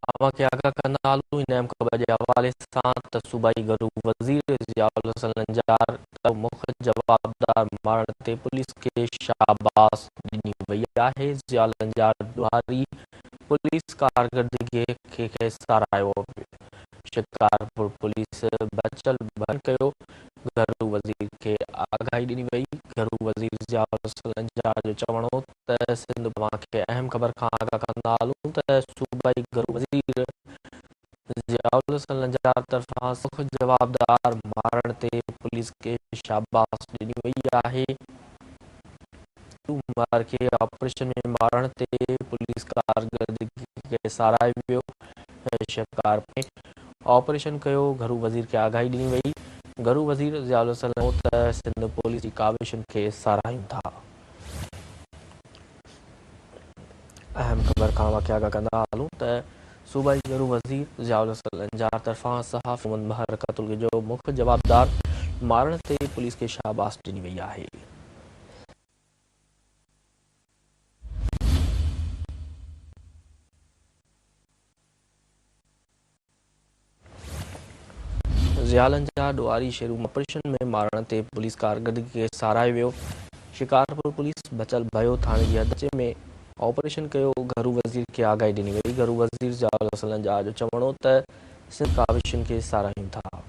आवाके आगा कंदालू इन अहम ख़बर जे हवाले सां त सूबाई घरू वज़ीर ज़ियाउल हसन लंजार त मुख जवाबदार मारण ते पुलिस खे शाबाश ॾिनी वई आहे। ज़ियाउल लंजार ॾुआरी पुलिस कारकर्दगी खे साराहियो। शिकारपुर पुलिस बचल बयान कयो। घरू वज़ीर खे आगाही ॾिनी वई। घरू वज़ीर ज़ियाउल हसन लंजार जो चवणो त सिंध खे अहम ख़बर खां आगाह कंदा हलूं त सूबाई घरू वज़ीर ज़ियाउल हसन लंजार तरफ़ां मुख जवाबदार मारण ते पुलिस खे शाबाश ॾिनी वई आहे। सूमर खे ऑपरेशन में मारण ते पुलिस कारकर्दगी खे साराहियो वियो। शिकार में ऑपरेशन कयो। घरू वज़ीर खे आगाही ॾिनी वई। घरू वज़ीर ज़ियाउल हसन त सिंध पुलिस जी काविशुनि खे साराहियूं था। अहम ख़बर खां वाक़िआ आगाह कंदा हलूं त सूबाई घरू वज़ीर ज़ियाउल हसन लंजार तरफ़ां सहाफ़ी मुंदहर क़त्ल जो मुख्य जवाबदार मारण ते पुलिस खे शाबाश ॾिनी वई आहे। ज़ियाउल लंजार ॾुआरी शेरू ऑपरेशन में मारण ते पुलिस कारकर्दगी खे साराहियो वियो। शिकारपुर पुलिस बचल भयो थाणे जी हद में ऑपरेशन कयो। घरू वज़ीर खे आगाही ॾिनी वई। घरू वज़ीर ज़ियाउल हसन लंजार जो चवणो त सिंध काविशुनि खे साराहियूं था।